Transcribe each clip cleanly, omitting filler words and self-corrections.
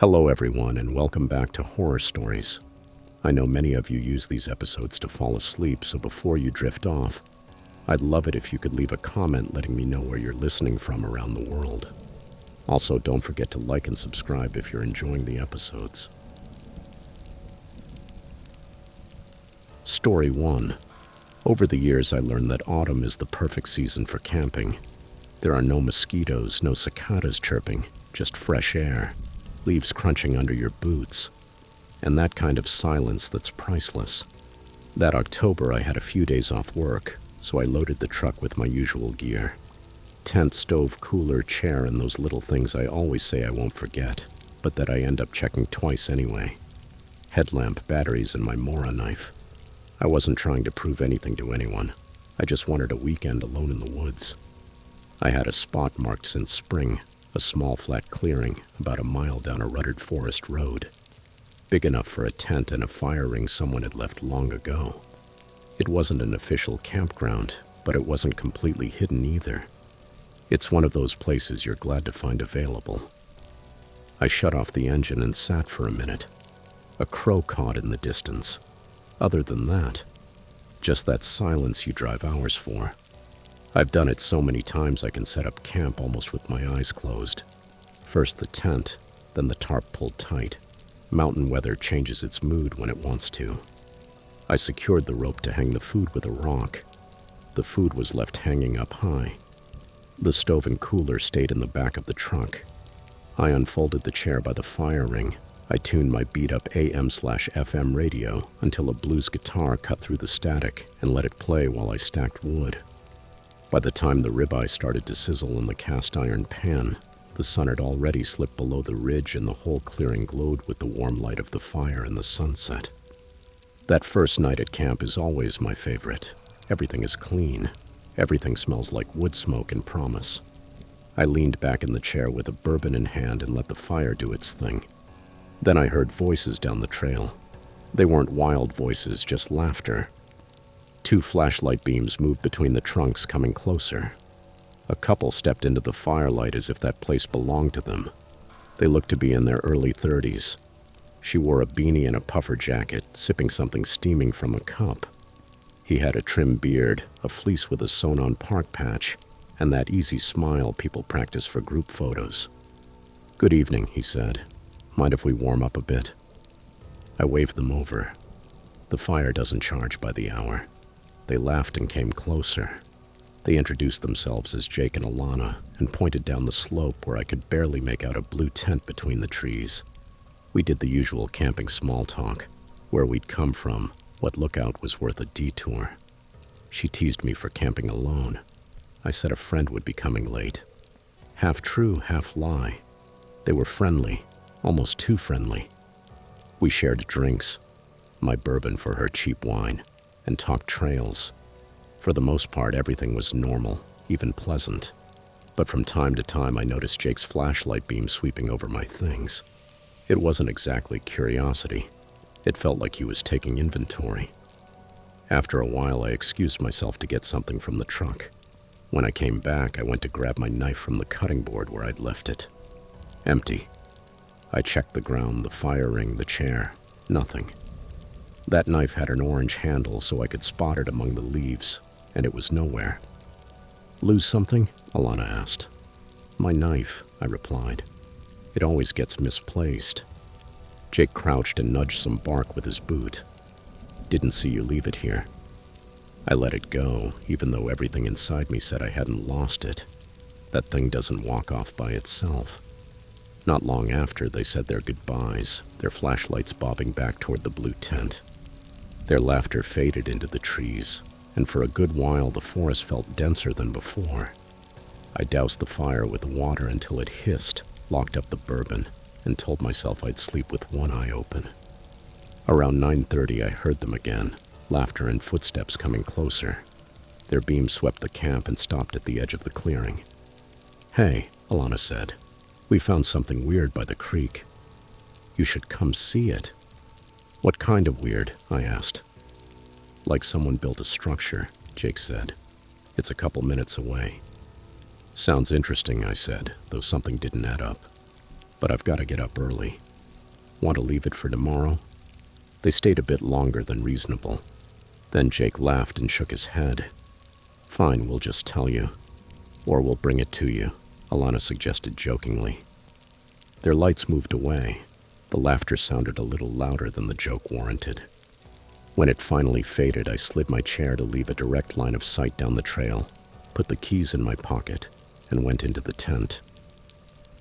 Hello, everyone, and welcome back to Horror Stories. I know many of you use these episodes to fall asleep, so before you drift off, I'd love it if you could leave a comment letting me know where you're listening from around the world. Also, don't forget to like and subscribe if you're enjoying the episodes. Story 1. Over the years, I learned that autumn is the perfect season for camping. There are no mosquitoes, no cicadas chirping, just fresh air, leaves crunching under your boots, and that kind of silence that's priceless. That October, I had a few days off work, so I loaded the truck with my usual gear. Tent, stove, cooler, chair, and those little things I always say I won't forget, but that I end up checking twice anyway. Headlamp, batteries, and my Mora knife. I wasn't trying to prove anything to anyone. I just wanted a weekend alone in the woods. I had a spot marked since spring, a small flat clearing about a mile down a ruttered forest road, big enough for a tent and a fire ring someone had left long ago. It wasn't an official campground, but it wasn't completely hidden either. It's one of those places you're glad to find available. I shut off the engine and sat for a minute. A crow cawed in the distance. Other than that, just that silence you drive hours for. I've done it so many times I can set up camp almost with my eyes closed. First the tent, then the tarp pulled tight. Mountain weather changes its mood when it wants to. I secured the rope to hang the food with a rock. The food was left hanging up high. The stove and cooler stayed in the back of the truck. I unfolded the chair by the fire ring. I tuned my beat-up AM/FM radio until a blues guitar cut through the static and let it play while I stacked wood. By the time the ribeye started to sizzle in the cast iron pan, the sun had already slipped below the ridge and the whole clearing glowed with the warm light of the fire and the sunset. That first night at camp is always my favorite. Everything is clean. Everything smells like wood smoke and promise. I leaned back in the chair with a bourbon in hand and let the fire do its thing. Then I heard voices down the trail. They weren't wild voices, just laughter. 2 flashlight beams moved between the trunks, coming closer. A couple stepped into the firelight as if that place belonged to them. They looked to be in their early 30s. She wore a beanie and a puffer jacket, sipping something steaming from a cup. He had a trim beard, a fleece with a sewn-on park patch, and that easy smile people practice for group photos. "Good evening," he said. "Mind if we warm up a bit?" I waved them over. The fire doesn't charge by the hour. They laughed and came closer. They introduced themselves as Jake and Alana and pointed down the slope where I could barely make out a blue tent between the trees. We did the usual camping small talk, where we'd come from, what lookout was worth a detour. She teased me for camping alone. I said a friend would be coming late. Half true, half lie. They were friendly, almost too friendly. We shared drinks, my bourbon for her cheap wine, and talked trails. For the most part, everything was normal, even pleasant. But from time to time, I noticed Jake's flashlight beam sweeping over my things. It wasn't exactly curiosity. It felt like he was taking inventory. After a while, I excused myself to get something from the truck. When I came back, I went to grab my knife from the cutting board where I'd left it. Empty. I checked the ground, the fire ring, the chair. Nothing. That knife had an orange handle so I could spot it among the leaves, and it was nowhere. "Lose something?" Alana asked. "My knife," I replied. "It always gets misplaced." Jake crouched and nudged some bark with his boot. "Didn't see you leave it here." I let it go, even though everything inside me said I hadn't lost it. That thing doesn't walk off by itself. Not long after, they said their goodbyes, their flashlights bobbing back toward the blue tent. Their laughter faded into the trees, and for a good while the forest felt denser than before. I doused the fire with water until it hissed, locked up the bourbon, and told myself I'd sleep with one eye open. Around 9:30, I heard them again, laughter and footsteps coming closer. Their beam swept the camp and stopped at the edge of the clearing. "Hey," Alana said. "We found something weird by the creek. You should come see it." "What kind of weird?" I asked. "Like someone built a structure," Jake said. "It's a couple minutes away." "Sounds interesting," I said, though something didn't add up. "But I've got to get up early. Want to leave it for tomorrow?" They stayed a bit longer than reasonable. Then Jake laughed and shook his head. "Fine, we'll just tell you. Or we'll bring it to you," Alana suggested jokingly. Their lights moved away. The laughter sounded a little louder than the joke warranted. When it finally faded, I slid my chair to leave a direct line of sight down the trail, put the keys in my pocket, and went into the tent.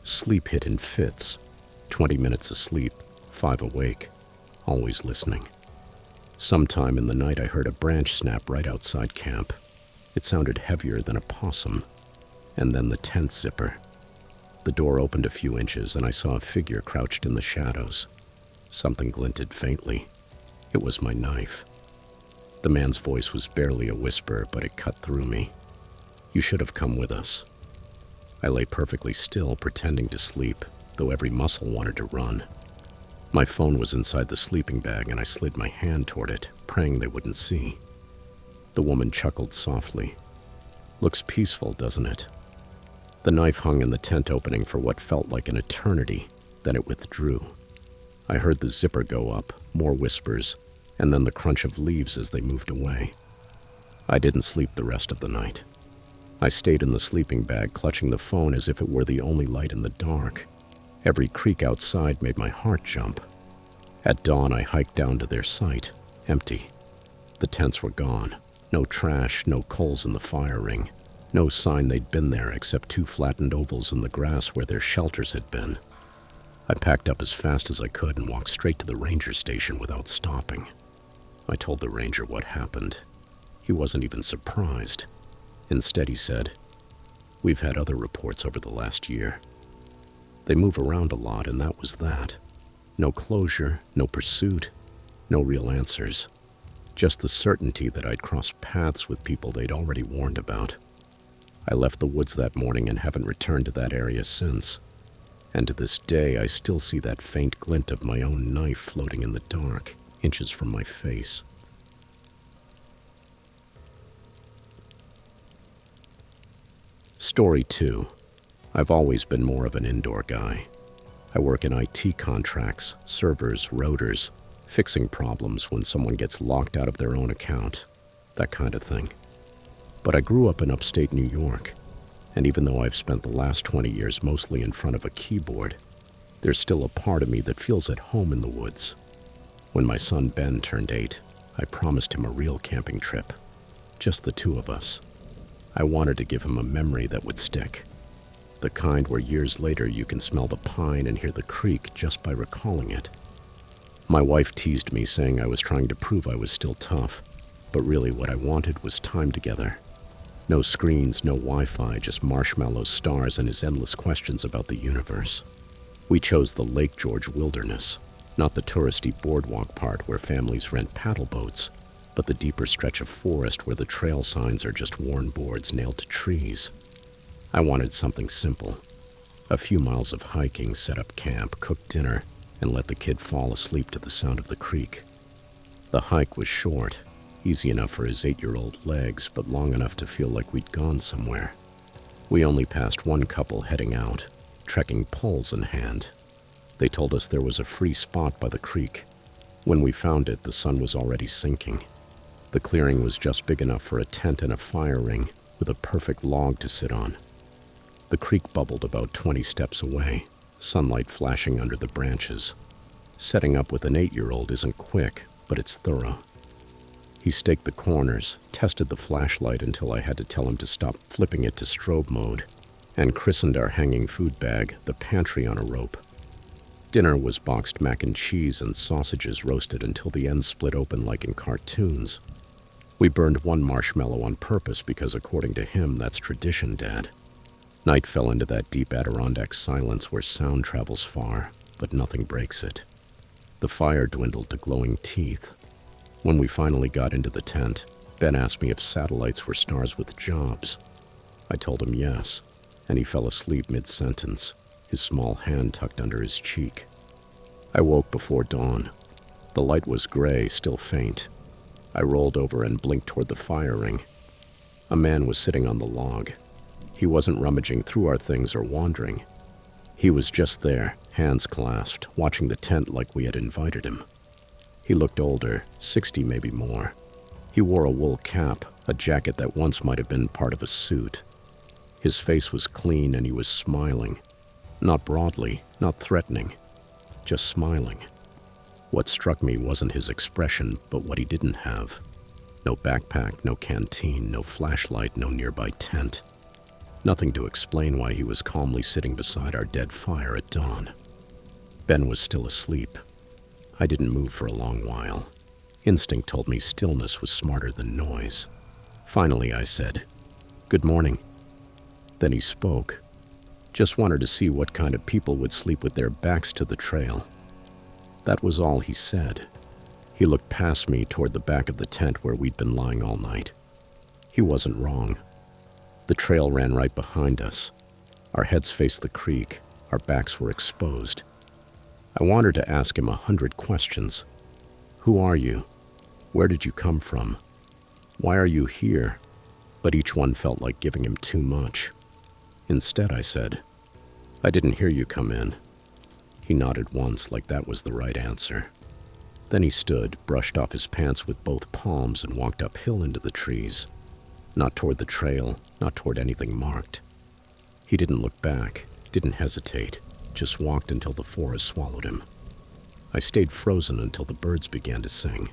Sleep hit in fits. 20 minutes asleep, 5 awake, always listening. Sometime in the night I heard a branch snap right outside camp. It sounded heavier than a possum. And then the tent zipper. The door opened a few inches and I saw a figure crouched in the shadows. Something glinted faintly. It was my knife. The man's voice was barely a whisper, but it cut through me. "You should have come with us." I lay perfectly still, pretending to sleep, though every muscle wanted to run. My phone was inside the sleeping bag and I slid my hand toward it, praying they wouldn't see. The woman chuckled softly. "Looks peaceful, doesn't it?" The knife hung in the tent opening for what felt like an eternity, then it withdrew. I heard the zipper go up, more whispers, and then the crunch of leaves as they moved away. I didn't sleep the rest of the night. I stayed in the sleeping bag, clutching the phone as if it were the only light in the dark. Every creak outside made my heart jump. At dawn, I hiked down to their site, empty. The tents were gone. No trash, no coals in the fire ring. No sign they'd been there except 2 flattened ovals in the grass where their shelters had been. I packed up as fast as I could and walked straight to the ranger station without stopping. I told the ranger what happened. He wasn't even surprised. Instead, he said, "We've had other reports over the last year. They move around a lot, and that was that. No closure, no pursuit, no real answers. Just the certainty that I'd crossed paths with people they'd already warned about. I left the woods that morning and haven't returned to that area since. And to this day, I still see that faint glint of my own knife floating in the dark, inches from my face." Story 2. I've always been more of an indoor guy. I work in IT contracts, servers, routers, fixing problems when someone gets locked out of their own account, that kind of thing. But I grew up in upstate New York, and even though I've spent the last 20 years mostly in front of a keyboard, there's still a part of me that feels at home in the woods. When my son Ben turned 8, I promised him a real camping trip. Just the 2 of us. I wanted to give him a memory that would stick. The kind where years later you can smell the pine and hear the creek just by recalling it. My wife teased me, saying I was trying to prove I was still tough, but really what I wanted was time together. No screens, no Wi-Fi, just marshmallow stars and his endless questions about the universe. We chose the Lake George wilderness, not the touristy boardwalk part where families rent paddle boats, but the deeper stretch of forest where the trail signs are just worn boards nailed to trees. I wanted something simple. A few miles of hiking, set up camp, cook dinner, and let the kid fall asleep to the sound of the creek. The hike was short, easy enough for his 8-year-old legs, but long enough to feel like we'd gone somewhere. We only passed one couple heading out, trekking poles in hand. They told us there was a free spot by the creek. When we found it, the sun was already sinking. The clearing was just big enough for a tent and a fire ring, with a perfect log to sit on. The creek bubbled about 20 steps away, sunlight flashing under the branches. Setting up with an 8-year-old isn't quick, but it's thorough. He staked the corners, tested the flashlight until I had to tell him to stop flipping it to strobe mode, and christened our hanging food bag the pantry on a rope. Dinner was boxed mac and cheese and sausages roasted until the ends split open like in cartoons. We burned one marshmallow on purpose because, according to him, that's tradition, Dad. Night fell into that deep Adirondack silence where sound travels far, but nothing breaks it. The fire dwindled to glowing teeth. When we finally got into the tent, Ben asked me if satellites were stars with jobs. I told him yes, and he fell asleep mid-sentence, his small hand tucked under his cheek. I woke before dawn. The light was gray, still faint. I rolled over and blinked toward the fire ring. A man was sitting on the log. He wasn't rummaging through our things or wandering. He was just there, hands clasped, watching the tent like we had invited him. He looked older, 60 maybe more. He wore a wool cap, a jacket that once might have been part of a suit. His face was clean and he was smiling. Not broadly, not threatening, just smiling. What struck me wasn't his expression, but what he didn't have. No backpack, no canteen, no flashlight, no nearby tent. Nothing to explain why he was calmly sitting beside our dead fire at dawn. Ben was still asleep. I didn't move for a long while. Instinct told me stillness was smarter than noise. Finally, I said, "Good morning." Then he spoke. Just wanted to see what kind of people would sleep with their backs to the trail. That was all he said. He looked past me toward the back of the tent where we'd been lying all night. He wasn't wrong. The trail ran right behind us. Our heads faced the creek. Our backs were exposed. I wanted to ask him 100 questions. Who are you? Where did you come from? Why are you here? But each one felt like giving him too much. Instead, I said, "I didn't hear you come in." He nodded once, like that was the right answer. Then he stood, brushed off his pants with both palms, and walked uphill into the trees. Not toward the trail, not toward anything marked. He didn't look back, didn't hesitate, just walked until the forest swallowed him. I stayed frozen until the birds began to sing.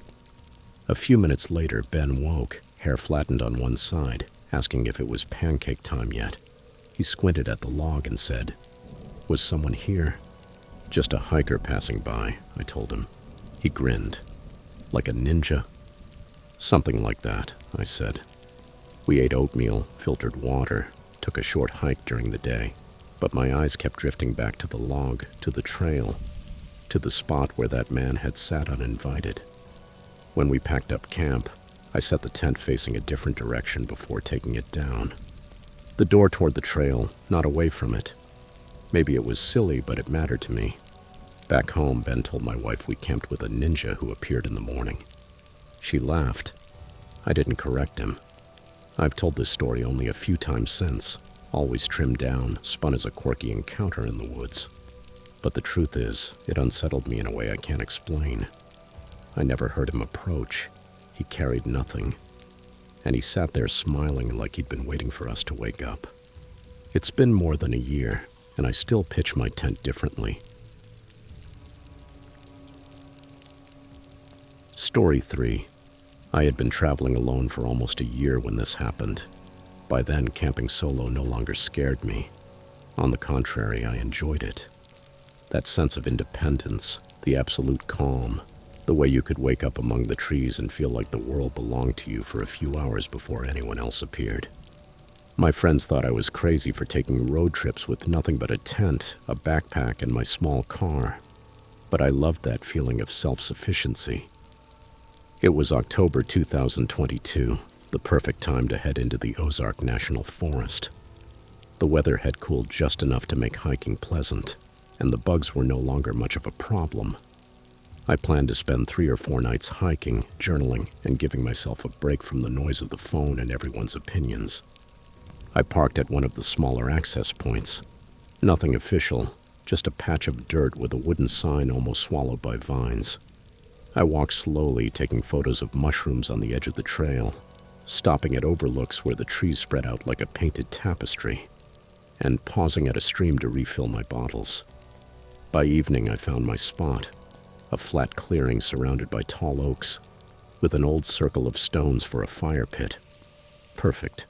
A few minutes later, Ben woke, hair flattened on one side, asking if it was pancake time yet. He squinted at the log and said, "Was someone here?" "Just a hiker passing by," I told him. He grinned. "Like a ninja?" "Something like that," I said. We ate oatmeal, filtered water, took a short hike during the day, but my eyes kept drifting back to the log, to the trail, to the spot where that man had sat uninvited. When we packed up camp, I set the tent facing a different direction before taking it down. The door toward the trail, not away from it. Maybe it was silly, but it mattered to me. Back home, Ben told my wife we camped with a ninja who appeared in the morning. She laughed. I didn't correct him. I've told this story only a few times since, always trimmed down, spun as a quirky encounter in the woods. But the truth is, it unsettled me in a way I can't explain. I never heard him approach. He carried nothing. And he sat there smiling like he'd been waiting for us to wake up. It's been more than a year, and I still pitch my tent differently. Story 3. I had been traveling alone for almost a year when this happened. By then, camping solo no longer scared me. On the contrary, I enjoyed it. That sense of independence, the absolute calm, the way you could wake up among the trees and feel like the world belonged to you for a few hours before anyone else appeared. My friends thought I was crazy for taking road trips with nothing but a tent, a backpack, and my small car. But I loved that feeling of self-sufficiency. It was October 2022, the perfect time to head into the Ozark National Forest. The weather had cooled just enough to make hiking pleasant, and the bugs were no longer much of a problem. I planned to spend 3 or 4 nights hiking, journaling, and giving myself a break from the noise of the phone and everyone's opinions. I parked at one of the smaller access points. Nothing official, just a patch of dirt with a wooden sign almost swallowed by vines. I walked slowly, taking photos of mushrooms on the edge of the trail, stopping at overlooks where the trees spread out like a painted tapestry, and pausing at a stream to refill my bottles. By evening, I found my spot, a flat clearing surrounded by tall oaks, with an old circle of stones for a fire pit. Perfect.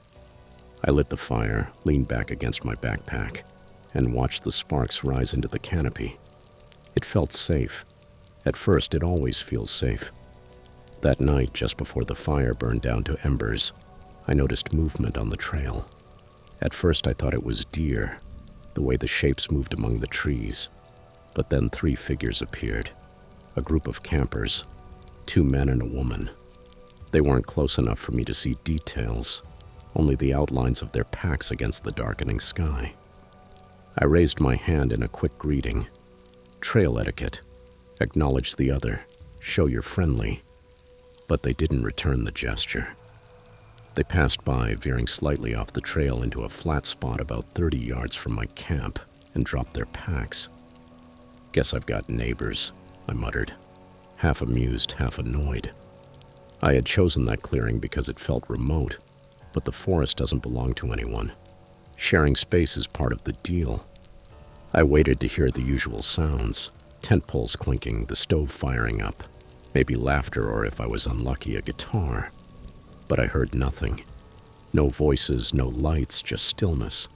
I lit the fire, leaned back against my backpack, and watched the sparks rise into the canopy. It felt safe. At first, it always feels safe. That night, just before the fire burned down to embers, I noticed movement on the trail. At first, I thought it was deer, the way the shapes moved among the trees. But then 3 figures appeared, a group of campers, 2 men and a woman. They weren't close enough for me to see details, only the outlines of their packs against the darkening sky. I raised my hand in a quick greeting. Trail etiquette. Acknowledge the other, show you're friendly. But they didn't return the gesture. They passed by, veering slightly off the trail into a flat spot about 30 yards from my camp, and dropped their packs. Guess I've got neighbors, I muttered, half amused, half annoyed. I had chosen that clearing because it felt remote, but the forest doesn't belong to anyone. Sharing space is part of the deal. I waited to hear the usual sounds, tent poles clinking, the stove firing up, maybe laughter or, if I was unlucky, a guitar. But I heard nothing. No voices, no lights, just stillness.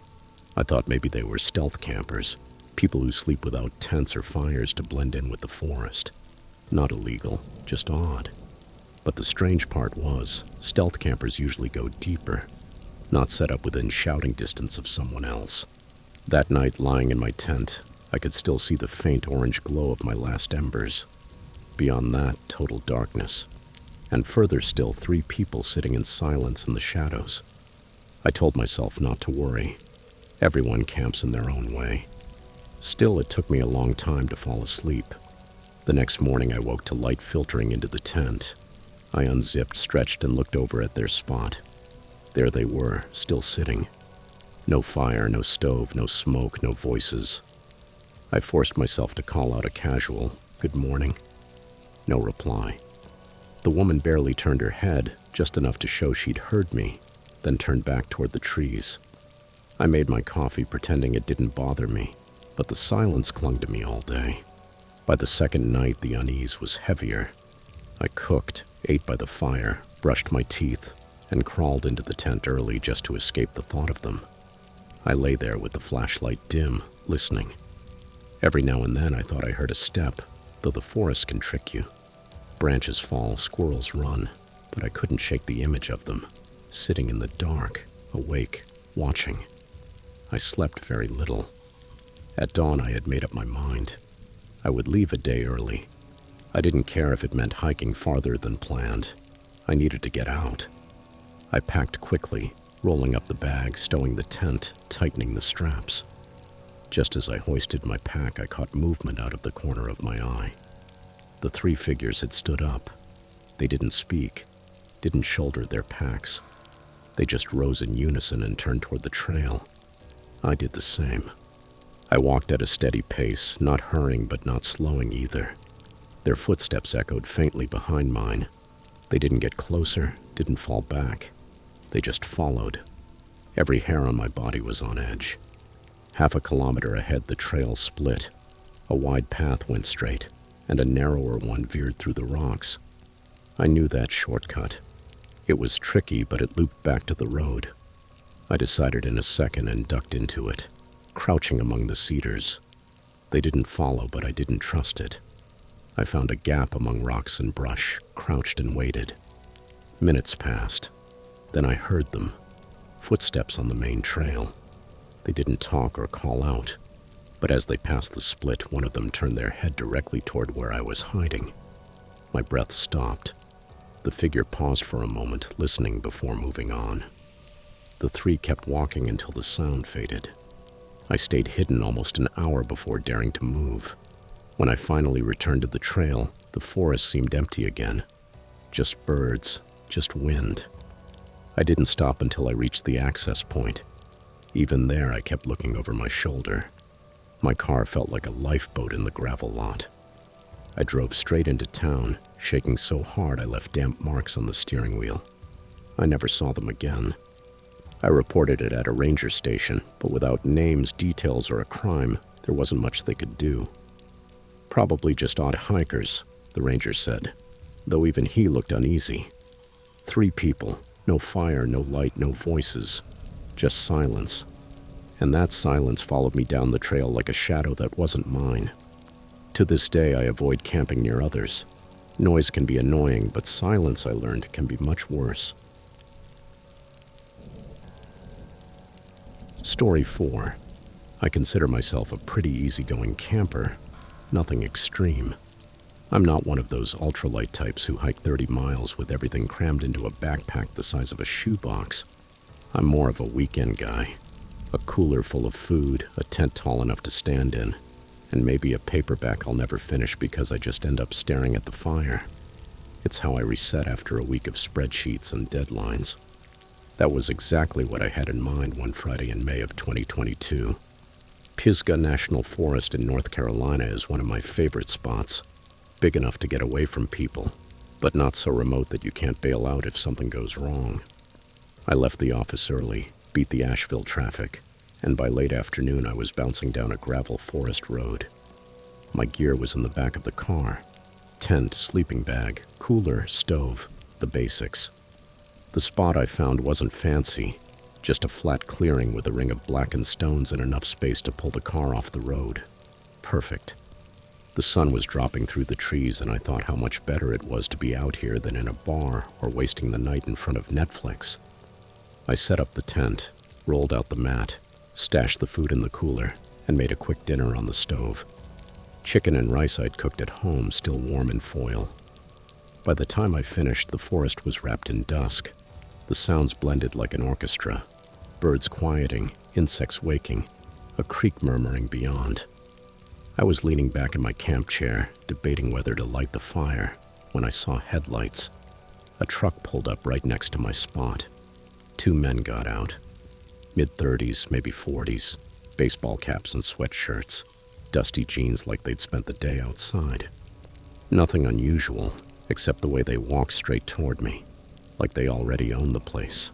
I thought maybe they were stealth campers, people who sleep without tents or fires to blend in with the forest. Not illegal, just odd. But the strange part was, stealth campers usually go deeper, not set up within shouting distance of someone else. That night, lying in my tent, I could still see the faint orange glow of my last embers. Beyond that, total darkness. And further still, 3 people sitting in silence in the shadows. I told myself not to worry. Everyone camps in their own way. Still, it took me a long time to fall asleep. The next morning, I woke to light filtering into the tent. I unzipped, stretched, and looked over at their spot. There they were, still sitting. No fire, no stove, no smoke, no voices. I forced myself to call out a casual, "Good morning." No reply. The woman barely turned her head, just enough to show she'd heard me, then turned back toward the trees. I made my coffee, pretending it didn't bother me, but the silence clung to me all day. By the second night, the unease was heavier. I cooked, ate by the fire, brushed my teeth, and crawled into the tent early just to escape the thought of them. I lay there with the flashlight dim, listening. Every now and then I thought I heard a step, though the forest can trick you. Branches fall, squirrels run, but I couldn't shake the image of them, sitting in the dark, awake, watching. I slept very little. At dawn, I had made up my mind. I would leave a day early. I didn't care if it meant hiking farther than planned. I needed to get out. I packed quickly, rolling up the bag, stowing the tent, tightening the straps. Just as I hoisted my pack, I caught movement out of the corner of my eye. The 3 figures had stood up. They didn't speak, didn't shoulder their packs. They just rose in unison and turned toward the trail. I did the same. I walked at a steady pace, not hurrying but not slowing either. Their footsteps echoed faintly behind mine. They didn't get closer, didn't fall back. They just followed. Every hair on my body was on edge. Half a kilometer ahead, the trail split. A wide path went straight, and a narrower one veered through the rocks. I knew that shortcut. It was tricky, but it looped back to the road. I decided in a second and ducked into it, crouching among the cedars. They didn't follow, but I didn't trust it. I found a gap among rocks and brush, crouched and waited. Minutes passed. Then I heard them. Footsteps on the main trail. They didn't talk or call out, but as they passed the split, one of them turned their head directly toward where I was hiding. My breath stopped. The figure paused for a moment, listening before moving on. The 3 kept walking until the sound faded. I stayed hidden almost an hour before daring to move. When I finally returned to the trail, the forest seemed empty again. Just birds, just wind. I didn't stop until I reached the access point. Even there, I kept looking over my shoulder. My car felt like a lifeboat in the gravel lot. I drove straight into town, shaking so hard I left damp marks on the steering wheel. I never saw them again. I reported it at a ranger station, but without names, details, or a crime, there wasn't much they could do. Probably just odd hikers, the ranger said, though even he looked uneasy. 3 people, no fire, no light, no voices, just silence. And that silence followed me down the trail like a shadow that wasn't mine. To this day, I avoid camping near others. Noise can be annoying, but silence, I learned, can be much worse. Story 4. I consider myself a pretty easygoing camper. Nothing extreme. I'm not one of those ultralight types who hike 30 miles with everything crammed into a backpack the size of a shoebox. I'm more of a weekend guy. A cooler full of food, a tent tall enough to stand in, and maybe a paperback I'll never finish because I just end up staring at the fire. It's how I reset after a week of spreadsheets and deadlines. That was exactly what I had in mind one Friday in May of 2022. Pisgah National Forest in North Carolina is one of my favorite spots. Big enough to get away from people, but not so remote that you can't bail out if something goes wrong. I left the office early, beat the Asheville traffic, and by late afternoon I was bouncing down a gravel forest road. My gear was in the back of the car. Tent, sleeping bag, cooler, stove, the basics. The spot I found wasn't fancy, just a flat clearing with a ring of blackened stones and enough space to pull the car off the road. Perfect. The sun was dropping through the trees, and I thought how much better it was to be out here than in a bar or wasting the night in front of Netflix. I set up the tent, rolled out the mat, stashed the food in the cooler, and made a quick dinner on the stove. Chicken and rice I'd cooked at home, still warm in foil. By the time I finished, the forest was wrapped in dusk. The sounds blended like an orchestra. Birds quieting, insects waking, a creek murmuring beyond. I was leaning back in my camp chair, debating whether to light the fire, when I saw headlights. A truck pulled up right next to my spot. 2 men got out. Mid-30s, maybe 40s, baseball caps and sweatshirts, dusty jeans like they'd spent the day outside. Nothing unusual, except the way they walked straight toward me, like they already owned the place.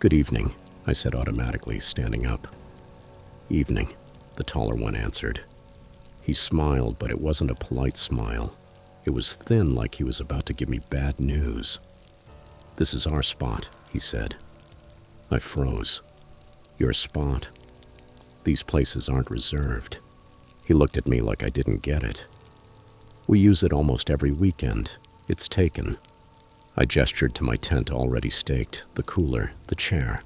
"Good evening," I said automatically, standing up. "Evening," the taller one answered. He smiled, but it wasn't a polite smile. It was thin, like he was about to give me bad news. "This is our spot," he said. I froze. "Your spot? These places aren't reserved." He looked at me like I didn't get it. "We use it almost every weekend. It's taken." I gestured to my tent already staked, the cooler, the chair.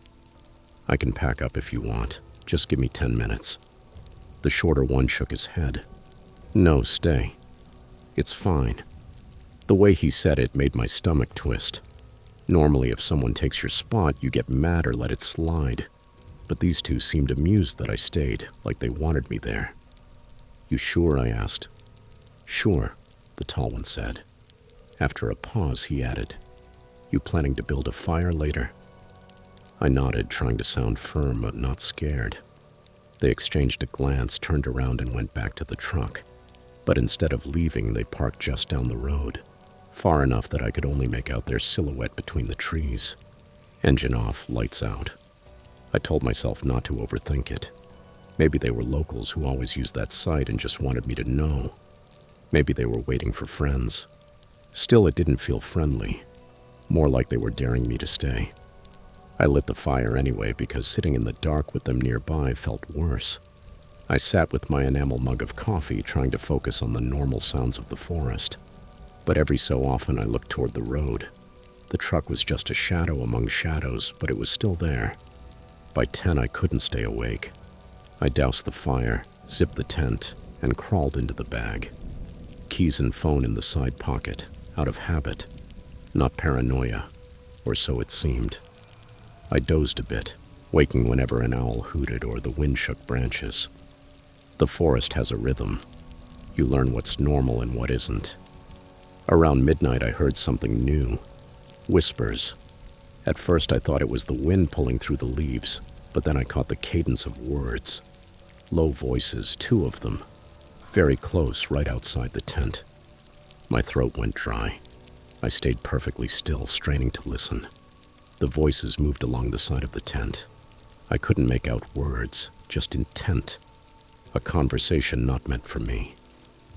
"I can pack up if you want. Just give me 10 minutes. The shorter one shook his head. "No, stay. It's fine." The way he said it made my stomach twist. Normally, if someone takes your spot, you get mad or let it slide. But these two seemed amused that I stayed, like they wanted me there. "You sure?" I asked. "Sure," the tall one said. After a pause, he added, "You planning to build a fire later?" I nodded, trying to sound firm but not scared. They exchanged a glance, turned around, and went back to the truck. But instead of leaving, they parked just down the road, far enough that I could only make out their silhouette between the trees. Engine off, lights out. I told myself not to overthink it. Maybe they were locals who always used that site and just wanted me to know. Maybe they were waiting for friends. Still, it didn't feel friendly. More like they were daring me to stay. I lit the fire anyway because sitting in the dark with them nearby felt worse. I sat with my enamel mug of coffee, trying to focus on the normal sounds of the forest. But every so often I looked toward the road. The truck was just a shadow among shadows, but it was still there. By 10, I couldn't stay awake. I doused the fire, zipped the tent, and crawled into the bag. Keys and phone in the side pocket, out of habit, not paranoia, or so it seemed. I dozed a bit, waking whenever an owl hooted or the wind shook branches. The forest has a rhythm. You learn what's normal and what isn't. Around midnight, I heard something new. Whispers. At first, I thought it was the wind pulling through the leaves, but then I caught the cadence of words. Low voices, 2 of them. Very close, right outside the tent. My throat went dry. I stayed perfectly still, straining to listen. The voices moved along the side of the tent. I couldn't make out words, just intent. A conversation not meant for me.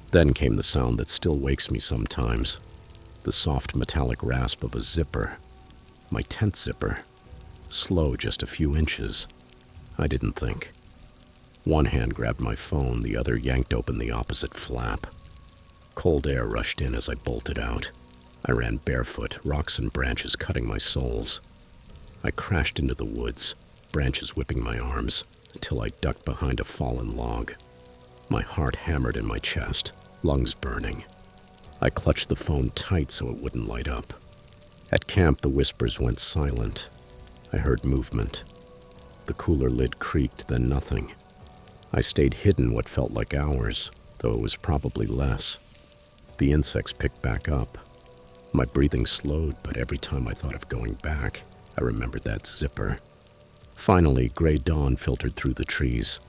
Then came the sound that still wakes me sometimes. The soft metallic rasp of a zipper. My tent zipper. Slow, just a few inches. I didn't think. One hand grabbed my phone, the other yanked open the opposite flap. Cold air rushed in as I bolted out. I ran barefoot, rocks and branches cutting my soles. I crashed into the woods, branches whipping my arms, until I ducked behind a fallen log. My heart hammered in my chest, lungs burning. I clutched the phone tight so it wouldn't light up. At camp, the whispers went silent. I heard movement. The cooler lid creaked, then nothing. I stayed hidden what felt like hours, though it was probably less. The insects picked back up. My breathing slowed, but every time I thought of going back, I remembered that zipper. Finally, gray dawn filtered through the trees.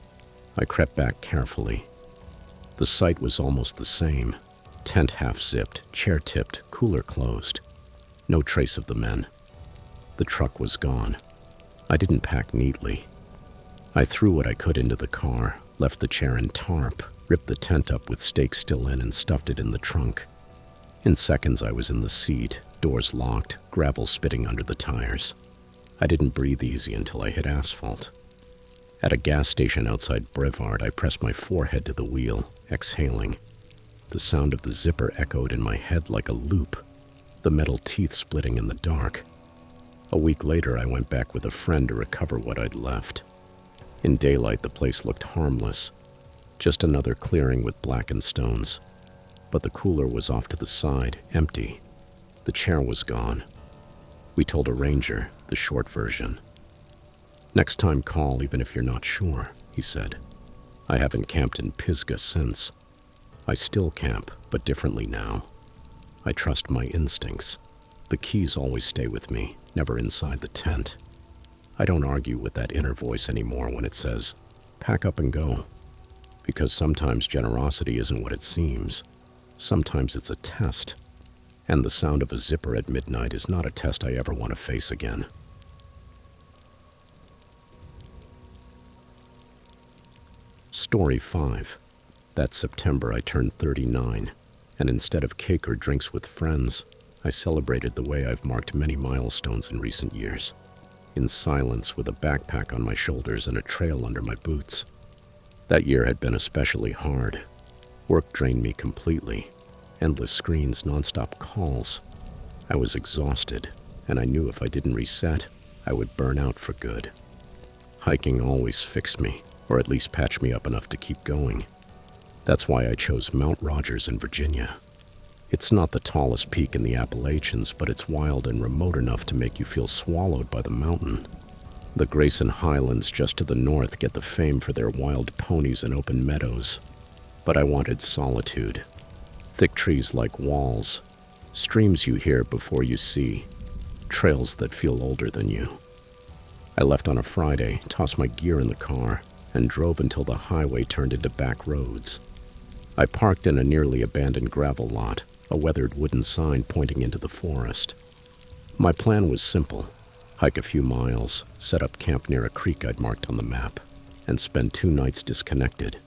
I crept back carefully. The site was almost the same. Tent half-zipped, chair tipped, cooler closed. No trace of the men. The truck was gone. I didn't pack neatly. I threw what I could into the car, left the chair and tarp, ripped the tent up with stakes still in and stuffed it in the trunk. In seconds I was in the seat, doors locked, gravel spitting under the tires. I didn't breathe easy until I hit asphalt. At a gas station outside Brevard, I pressed my forehead to the wheel, exhaling. The sound of the zipper echoed in my head like a loop, the metal teeth splitting in the dark. A week later, I went back with a friend to recover what I'd left. In daylight, the place looked harmless, just another clearing with blackened stones. But the cooler was off to the side, empty. The chair was gone. We told a ranger, the short version. "Next time call, even if you're not sure," he said. I haven't camped in Pisgah since. I still camp, but differently now. I trust my instincts. The keys always stay with me, never inside the tent. I don't argue with that inner voice anymore when it says, "Pack up and go." Because sometimes generosity isn't what it seems. Sometimes it's a test. And the sound of a zipper at midnight is not a test I ever want to face again. Story 5. That September I turned 39, and instead of cake or drinks with friends, I celebrated the way I've marked many milestones in recent years. In silence, with a backpack on my shoulders and a trail under my boots. That year had been especially hard. Work drained me completely. Endless screens, nonstop calls. I was exhausted, and I knew if I didn't reset, I would burn out for good. Hiking always fixed me, or at least patched me up enough to keep going. That's why I chose Mount Rogers in Virginia. It's not the tallest peak in the Appalachians, but it's wild and remote enough to make you feel swallowed by the mountain. The Grayson Highlands just to the north get the fame for their wild ponies and open meadows. But I wanted solitude. Thick trees like walls, streams you hear before you see, trails that feel older than you. I left on a Friday, tossed my gear in the car, and drove until the highway turned into back roads. I parked in a nearly abandoned gravel lot, a weathered wooden sign pointing into the forest. My plan was simple: hike a few miles, set up camp near a creek I'd marked on the map, and spend 2 nights disconnected.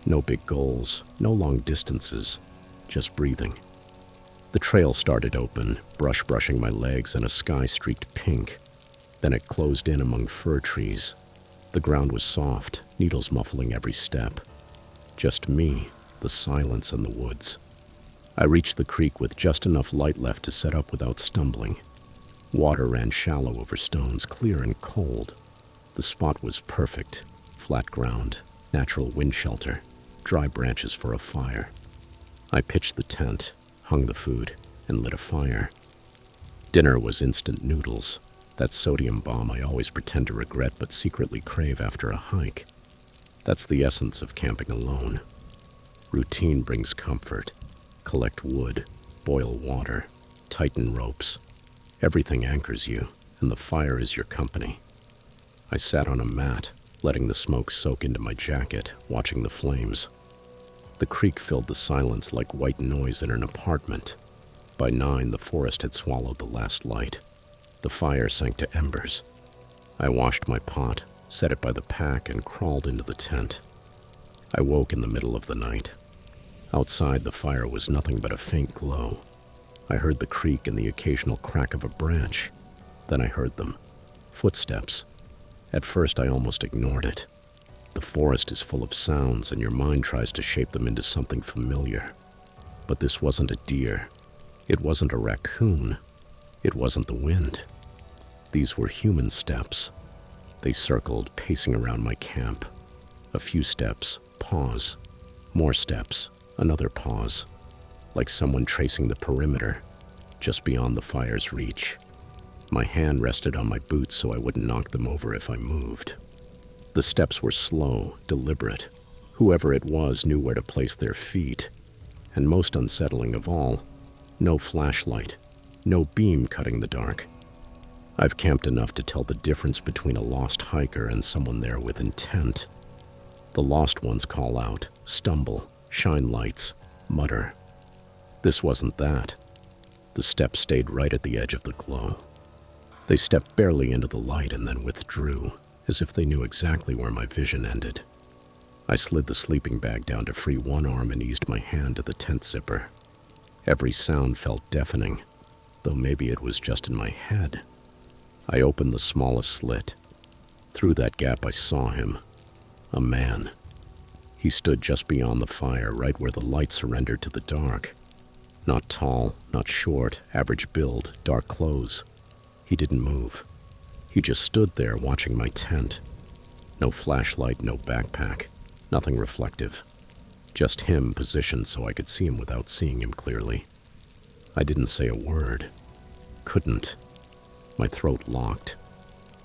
No big goals, no long distances, just breathing. The trail started open, brush brushing my legs and a sky streaked pink. Then it closed in among fir trees. The ground was soft, needles muffling every step. Just me, the silence, and the woods. I reached the creek with just enough light left to set up without stumbling. Water ran shallow over stones, clear and cold. The spot was perfect. Flat ground, natural wind shelter, dry branches for a fire. I pitched the tent, hung the food, and lit a fire. Dinner was instant noodles, that sodium bomb I always pretend to regret but secretly crave after a hike. That's the essence of camping alone. Routine brings comfort. Collect wood, boil water, tighten ropes. Everything anchors you, and the fire is your company. I sat on a mat, letting the smoke soak into my jacket, watching the flames. The creek filled the silence like white noise in an apartment. By 9, the forest had swallowed the last light. The fire sank to embers. I washed my pot, set it by the pack, and crawled into the tent. I woke in the middle of the night. Outside, the fire was nothing but a faint glow. I heard the creak and the occasional crack of a branch. Then I heard them. Footsteps. At first, I almost ignored it. The forest is full of sounds, and your mind tries to shape them into something familiar. But this wasn't a deer. It wasn't a raccoon. It wasn't the wind. These were human steps. They circled, pacing around my camp. A few steps, pause. More steps, another pause. Like someone tracing the perimeter, just beyond the fire's reach. My hand rested on my boots so I wouldn't knock them over if I moved. The steps were slow, deliberate. Whoever it was knew where to place their feet. And most unsettling of all, no flashlight, no beam cutting the dark. I've camped enough to tell the difference between a lost hiker and someone there with intent. The lost ones call out, stumble, shine lights, mutter. This wasn't that. The steps stayed right at the edge of the glow. They stepped barely into the light and then withdrew, as if they knew exactly where my vision ended. I slid the sleeping bag down to free one arm and eased my hand to the tent zipper. Every sound felt deafening, though maybe it was just in my head. I opened the smallest slit. Through that gap I saw him. A man. He stood just beyond the fire, right where the light surrendered to the dark. Not tall, not short, average build, dark clothes. He didn't move. He just stood there watching my tent. No flashlight, no backpack, nothing reflective. Just him positioned so I could see him without seeing him clearly. I didn't say a word. Couldn't. My throat locked.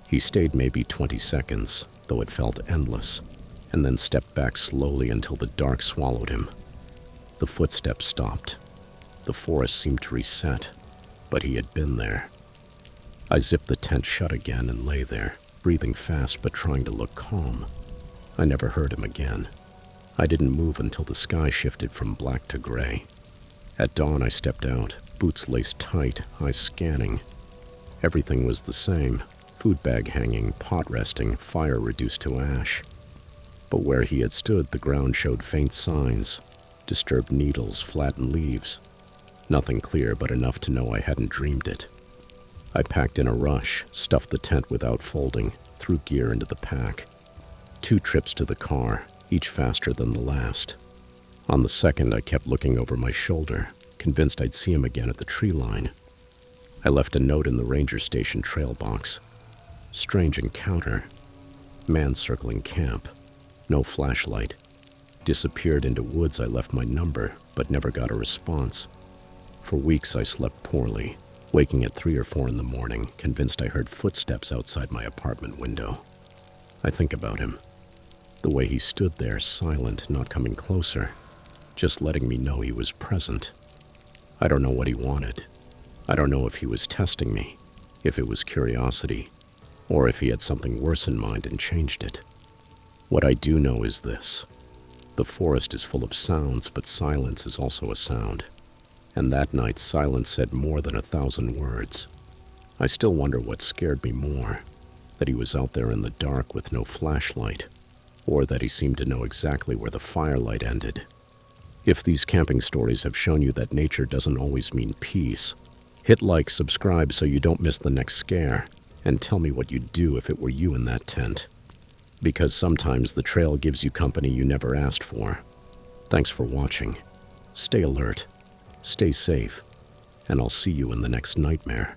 He stayed maybe 20 seconds, though it felt endless, and then stepped back slowly until the dark swallowed him. The footsteps stopped. The forest seemed to reset, but he had been there. I zipped the tent shut again and lay there, breathing fast but trying to look calm. I never heard him again. I didn't move until the sky shifted from black to gray. At dawn I stepped out, boots laced tight, eyes scanning. Everything was the same. Food bag hanging, pot resting, fire reduced to ash. But where he had stood, the ground showed faint signs, disturbed needles, flattened leaves. Nothing clear, but enough to know I hadn't dreamed it. I packed in a rush, stuffed the tent without folding, threw gear into the pack. 2 trips to the car, each faster than the last. On the second, I kept looking over my shoulder, convinced I'd see him again at the tree line. I left a note in the ranger station trail box. Strange encounter. Man circling camp. No flashlight. Disappeared into woods. I left my number, but never got a response. For weeks I slept poorly, waking at 3 or 4 in the morning, convinced I heard footsteps outside my apartment window. I think about him. The way he stood there, silent, not coming closer, just letting me know he was present. I don't know what he wanted. I don't know if he was testing me, if it was curiosity, or if he had something worse in mind and changed it. What I do know is this. The forest is full of sounds, but silence is also a sound. And that night, silence said more than 1,000 words. I still wonder what scared me more, that he was out there in the dark with no flashlight, or that he seemed to know exactly where the firelight ended. If these camping stories have shown you that nature doesn't always mean peace, hit like, subscribe so you don't miss the next scare, and tell me what you'd do if it were you in that tent. Because sometimes the trail gives you company you never asked for. Thanks for watching. Stay alert, stay safe, and I'll see you in the next nightmare.